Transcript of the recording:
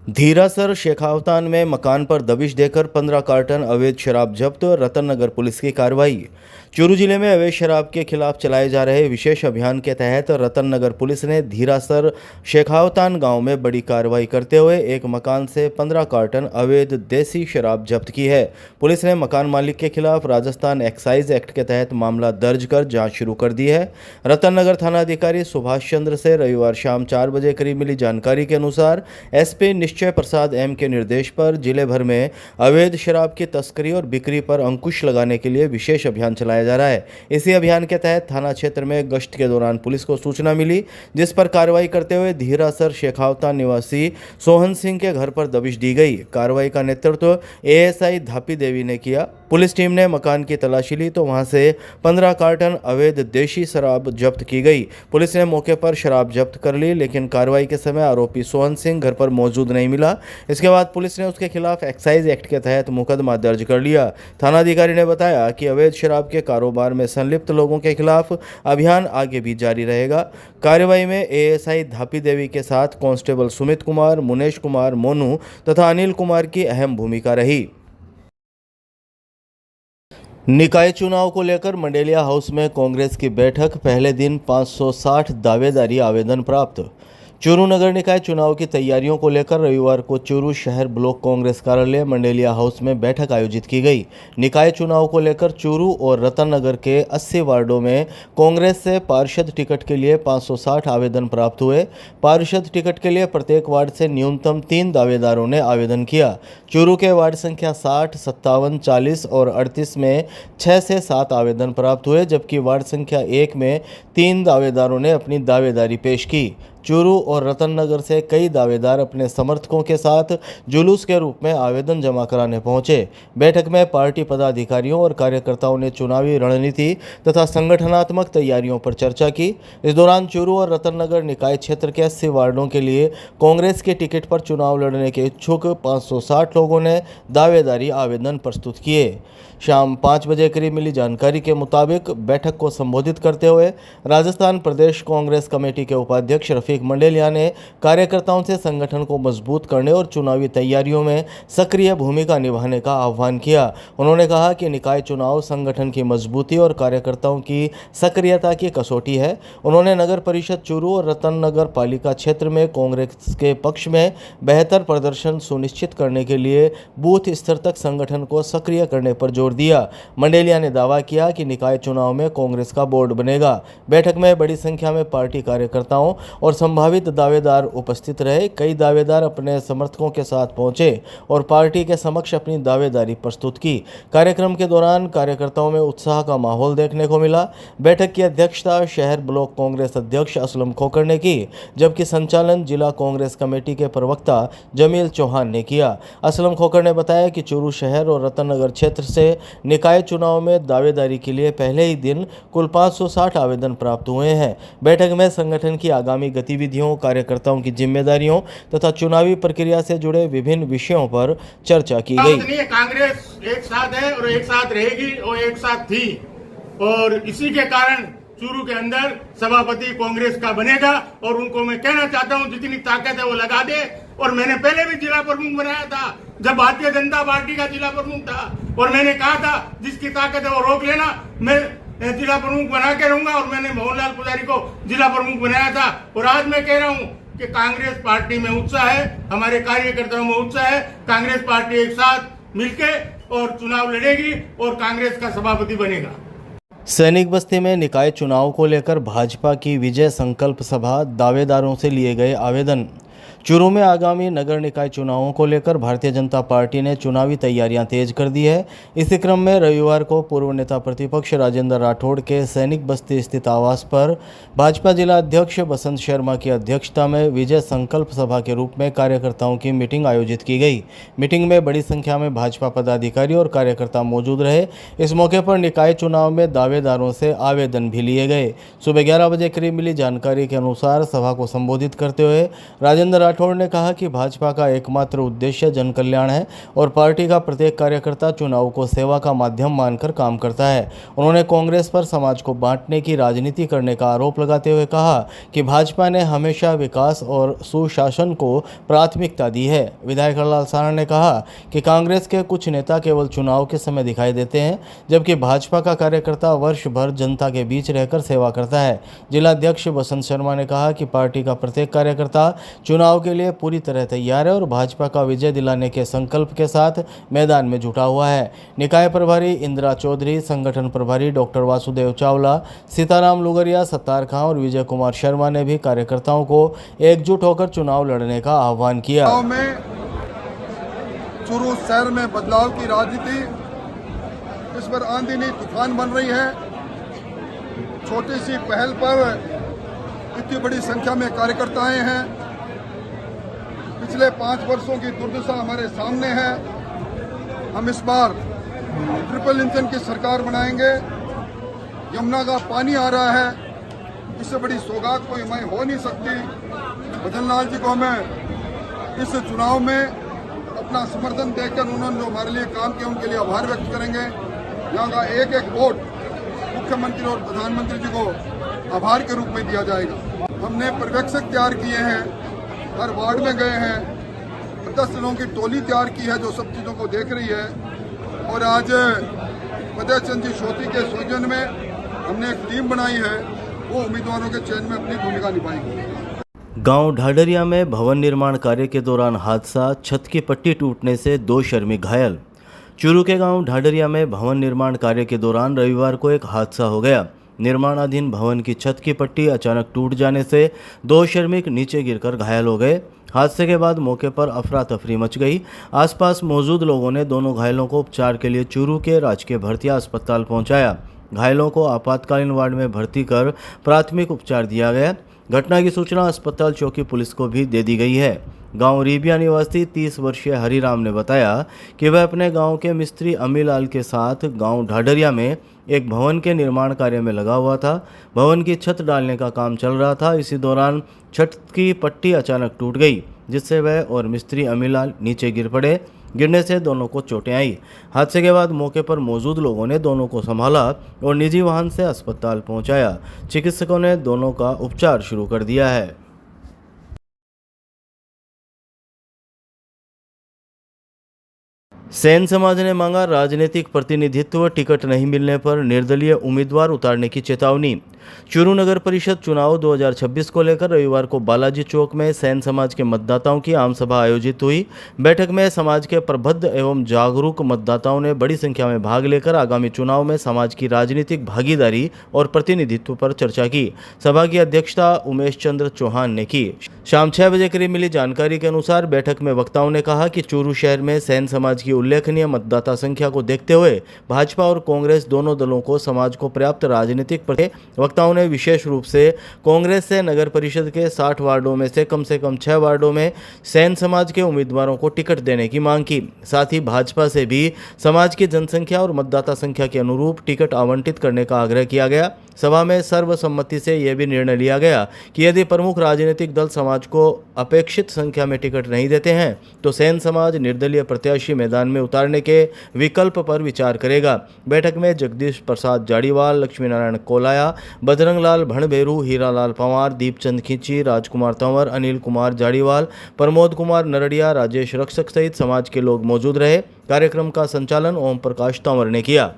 धीरासर शेखावतान में मकान पर दबिश देकर 15 कार्टन अवैध शराब जब्त। रतन नगर पुलिस की कार्रवाई। चूरू जिले में अवैध शराब के खिलाफ चलाए जा रहे विशेष अभियान के तहत रतन नगर पुलिस ने धीरासर शेखावतान गांव में बड़ी कार्रवाई करते हुए एक मकान से 15 कार्टन अवैध देसी शराब जब्त की है। पुलिस ने मकान मालिक के खिलाफ राजस्थान एक्साइज एक्ट के तहत मामला दर्ज कर जाँच शुरू कर दी है। रतन नगर थाना अधिकारी सुभाष चंद्र से रविवार शाम 4 बजे करीब मिली जानकारी के अनुसार एसपी निश्चय प्रसाद एम के निर्देश पर जिले भर में अवैध शराब की तस्करी और बिक्री पर अंकुश लगाने के लिए विशेष अभियान चलाया जा रहा है। इसी अभियान के तहत थाना क्षेत्र में गश्त के दौरान पुलिस को सूचना मिली, जिस पर कार्रवाई करते हुए धीरासर शेखावता निवासी सोहन सिंह के घर पर दबिश दी गई। कार्रवाई का नेतृत्व एएसआई धापी देवी ने किया। पुलिस टीम ने मकान की तलाशी ली तो वहां से 15 कार्टन अवैध देशी शराब जब्त की गई। पुलिस ने मौके पर शराब जब्त कर ली, लेकिन कार्रवाई के समय आरोपी सोहन सिंह घर पर मौजूद नहीं मिला। इसके बाद पुलिस ने उसके खिलाफ एक्साइज एक्ट के तहत मुकदमा दर्ज कर लिया। थानाधिकारी ने बताया कि अवैध शराब के कारोबार में संलिप्त लोगों के खिलाफ अभियान आगे भी जारी रहेगा। कार्रवाई में एएसआई धापी देवी के साथ कांस्टेबल सुमित कुमार, मुनेश कुमार, मोनू तथा अनिल कुमार की अहम भूमिका रही। निकाय चुनाव को लेकर मंडेलिया हाउस में कांग्रेस की बैठक। पहले दिन 560 दावेदारी आवेदन प्राप्त। चूरू नगर निकाय चुनाव की तैयारियों को लेकर रविवार को चूरू शहर ब्लॉक कांग्रेस कार्यालय मंडेलिया हाउस में बैठक आयोजित की गई। निकाय चुनाव को लेकर चूरू और रतन नगर के 80 वार्डों में कांग्रेस से पार्षद टिकट के लिए 560 आवेदन प्राप्त हुए। पार्षद टिकट के लिए प्रत्येक वार्ड से न्यूनतम 3 दावेदारों ने आवेदन किया। चूरू के वार्ड संख्या 60, 57, 40 और 38 में 6 से 7 आवेदन प्राप्त हुए, जबकि वार्ड संख्या 1 में 3 दावेदारों ने अपनी दावेदारी पेश की। चूरू और रतन नगर से कई दावेदार अपने समर्थकों के साथ जुलूस के रूप में आवेदन जमा कराने पहुंचे। बैठक में पार्टी पदाधिकारियों और कार्यकर्ताओं ने चुनावी रणनीति तथा संगठनात्मक तैयारियों पर चर्चा की। इस दौरान चूरू और रतन नगर निकाय क्षेत्र के 80 वार्डों के लिए कांग्रेस के टिकट पर चुनाव लड़ने के इच्छुक 560 लोगों ने दावेदारी आवेदन प्रस्तुत किए। शाम 5 बजे करीब मिली जानकारी के मुताबिक बैठक को संबोधित करते हुए राजस्थान प्रदेश कांग्रेस कमेटी के उपाध्यक्ष रफीक मंडेलिया ने कार्यकर्ताओं से संगठन को मजबूत करने और चुनावी तैयारियों में सक्रिय भूमिका निभाने का आह्वान किया। उन्होंने कहा कि निकाय चुनाव संगठन की मजबूती और कार्यकर्ताओं की सक्रियता की कसौटी है। उन्होंने नगर परिषद चूरू और रतन नगर पालिका क्षेत्र में कांग्रेस के पक्ष में बेहतर प्रदर्शन सुनिश्चित करने के लिए बूथ स्तर तक संगठन को सक्रिय करने पर जोर दिया। मंडेलिया ने दावा किया कि निकाय चुनाव में कांग्रेस का बोर्ड बनेगा। बैठक में बड़ी संख्या में पार्टी कार्यकर्ताओं और संभावित दावेदार उपस्थित रहे। कई दावेदार अपने समर्थकों के साथ पहुंचे और पार्टी के समक्ष अपनी दावेदारी प्रस्तुत की। कार्यक्रम के दौरान कार्यकर्ताओं में उत्साह का माहौल देखने को मिला। बैठक की अध्यक्षता शहर ब्लॉक कांग्रेस अध्यक्ष असलम खोकर ने की, जबकि संचालन जिला कांग्रेस कमेटी के प्रवक्ता जमील चौहान ने किया। असलम खोकर ने बताया कि चूरू शहर और रतन नगर क्षेत्र से निकाय चुनाव में दावेदारी के लिए पहले ही दिन कुल 560 आवेदन प्राप्त हुए हैं। बैठक में संगठन की आगामी गतिविधियों, कार्यकर्ताओं की जिम्मेदारियों तथा चुनावी प्रक्रिया से जुड़े विभिन्न विषयों पर चर्चा की गई। कांग्रेस एक साथ है और एक साथ रहेगी और एक साथ थी, और इसी के कारण चूरू के अंदर सभापति कांग्रेस का बनेगा। और उनको मैं कहना चाहता हूं, जितनी ताकत है वो लगा दे। और मैंने पहले भी जिला प्रमुख बनाया था, जब भारतीय जनता पार्टी का जिला प्रमुख था, और मैंने कहा था जिसकी ताकत है वो रोक लेना, मैं जिला प्रमुख बना के रहूंगा। और मैंने मोहनलाल पुजारी को जिला प्रमुख बनाया था। और आज मैं कह रहा हूं कि कांग्रेस पार्टी में उत्साह है, हमारे कार्यकर्ताओं में उत्साह है। कांग्रेस पार्टी एक साथ मिलके और चुनाव लड़ेगी और कांग्रेस का सभापति बनेगा। सैनिक बस्ती में निकाय चुनाव को लेकर भाजपा की विजय संकल्प सभा, दावेदारों से लिए गए आवेदन। चूरू में आगामी नगर निकाय चुनावों को लेकर भारतीय जनता पार्टी ने चुनावी तैयारियां तेज कर दी है। इसी क्रम में रविवार को पूर्व नेता प्रतिपक्ष राजेंद्र राठौड़ के सैनिक बस्ती स्थित आवास पर भाजपा जिला अध्यक्ष बसंत शर्मा की अध्यक्षता में विजय संकल्प सभा के रूप में कार्यकर्ताओं की मीटिंग आयोजित की गई। मीटिंग में बड़ी संख्या में भाजपा पदाधिकारी और कार्यकर्ता मौजूद रहे। इस मौके पर निकाय चुनाव में दावेदारों से आवेदन भी लिए गए। सुबह 11 बजे करीब मिली जानकारी के अनुसार सभा को संबोधित करते हुए राजेंद्र राठौड़ ने कहा कि भाजपा का एकमात्र उद्देश्य जन कल्याण है और पार्टी का प्रत्येक कार्यकर्ता चुनाव को सेवा का माध्यम मानकर काम करता है। उन्होंने कांग्रेस पर समाज को बांटने की राजनीति करने का आरोप लगाते हुए कहा कि भाजपा ने हमेशा विकास और सुशासन को प्राथमिकता दी है। विधायक हरलाल साहड़ ने कहा कि कांग्रेस के कुछ नेता केवल चुनाव के समय दिखाई देते हैं, जबकि भाजपा का कार्यकर्ता वर्ष भर जनता के बीच रहकर सेवा करता है। जिलाध्यक्ष बसंत शर्मा ने कहा कि पार्टी का प्रत्येक कार्यकर्ता चुनाव के लिए पूरी तरह तैयार है और भाजपा का विजय दिलाने के संकल्प के साथ मैदान में जुटा हुआ है। निकाय प्रभारी इंदिरा चौधरी, संगठन प्रभारी डॉक्टर वासुदेव चावला, सीताराम लुगरिया, सत्तार खां और विजय कुमार शर्मा ने भी कार्यकर्ताओं को एकजुट होकर चुनाव लड़ने का आह्वान किया। चूरू शहर में बदलाव की राजनीति इस पर आंधी नहीं तूफान बन रही है। छोटी सी पहल पर इतनी बड़ी संख्या में कार्यकर्ता आए हैं। पिछले 5 वर्षों की दुर्दशा हमारे सामने है। हम इस बार ट्रिपल इंजन की सरकार बनाएंगे। यमुना का पानी आ रहा है, इससे बड़ी सौगात कोई हमें हो नहीं सकती। भजन लाल जी को हमें इस चुनाव में अपना समर्थन देकर उन्होंने जो हमारे लिए काम किया उनके लिए आभार व्यक्त करेंगे। यहाँ का एक एक वोट मुख्यमंत्री और प्रधानमंत्री जी को आभार के रूप में दिया जाएगा। हमने पर्यवेक्षक तैयार किए हैं, हर वार्ड में गए हैं, 10 दिनों की टोली तैयार की है जो सब चीज़ों को देख रही है। और आज फतेह चंद जी सोती के सौजन्य में हमने एक टीम बनाई है, वो उम्मीदवारों के चयन में अपनी भूमिका निभाएगी। गांव ढाडरिया में भवन निर्माण कार्य के दौरान हादसा, छत की पट्टी टूटने से 2 श्रमिक घायल। चूरू के गांव ढाडरिया में भवन निर्माण कार्य के दौरान रविवार को एक हादसा हो गया। निर्माणाधीन भवन की छत की पट्टी अचानक टूट जाने से 2 श्रमिक नीचे गिरकर घायल हो गए। हादसे के बाद मौके पर अफरा तफरी मच गई। आसपास मौजूद लोगों ने दोनों घायलों को उपचार के लिए चूरू के राजकीय भर्ती अस्पताल पहुंचाया। घायलों को आपातकालीन वार्ड में भर्ती कर प्राथमिक उपचार दिया गया। घटना की सूचना अस्पताल चौकी पुलिस को भी दे दी गई है। गांव रीबिया निवासी 30 वर्षीय हरिराम ने बताया कि वह अपने गांव के मिस्त्री अमीलाल के साथ गांव ढाडरिया में एक भवन के निर्माण कार्य में लगा हुआ था। भवन की छत डालने का काम चल रहा था। इसी दौरान छत की पट्टी अचानक टूट गई, जिससे वह और मिस्त्री अमीलाल नीचे गिर पड़े। गिरने से दोनों को चोटें आई। हादसे के बाद मौके पर मौजूद लोगों ने दोनों को संभाला और निजी वाहन से अस्पताल पहुंचाया। चिकित्सकों ने दोनों का उपचार शुरू कर दिया है। सेन समाज ने मांगा राजनीतिक प्रतिनिधित्व, टिकट नहीं मिलने पर निर्दलीय उम्मीदवार उतारने की चेतावनी। चूरू नगर परिषद चुनाव 2026 को लेकर रविवार को बालाजी चौक में सेन समाज के मतदाताओं की आम सभा आयोजित हुई। बैठक में समाज के प्रबुद्ध एवं जागरूक मतदाताओं ने बड़ी संख्या में भाग लेकर आगामी चुनाव में समाज की राजनीतिक भागीदारी और प्रतिनिधित्व पर चर्चा की। सभा की अध्यक्षता उमेश चंद्र चौहान ने की। शाम 6 बजे करीब मिली जानकारी के अनुसार बैठक में वक्ताओं ने कहा कि चूरू शहर में सेन समाज की उल्लेखनीय मतदाता संख्या को देखते हुए भाजपा और कांग्रेस दोनों दलों को समाज को पर्याप्त राजनीतिक वक्ताओं ने विशेष रूप से कांग्रेस से नगर परिषद के 60 वार्डों में से कम 6 वार्डों में सेन समाज के उम्मीदवारों को टिकट देने की मांग की। साथ ही भाजपा से भी समाज की जनसंख्या और मतदाता संख्या के अनुरूप टिकट आवंटित करने का आग्रह किया गया। सभा में सर्वसम्मति से यह भी निर्णय लिया गया कि यदि प्रमुख राजनीतिक दल समाज को अपेक्षित संख्या में टिकट नहीं देते हैं तो सेन समाज निर्दलीय प्रत्याशी मैदान में उतारने के विकल्प पर विचार करेगा। बैठक में जगदीश प्रसाद जाड़ीवाल, लक्ष्मी नारायण कोलाया, बजरंग लाल भणभेरू, हीरालाल पंवार, दीपचंद खींची, राजकुमार तंवर, अनिल कुमार जाड़ीवाल, प्रमोद कुमार नरड़िया, राजेश रक्षक सहित समाज के लोग मौजूद रहे। कार्यक्रम का संचालन ओम प्रकाश तंवर ने किया।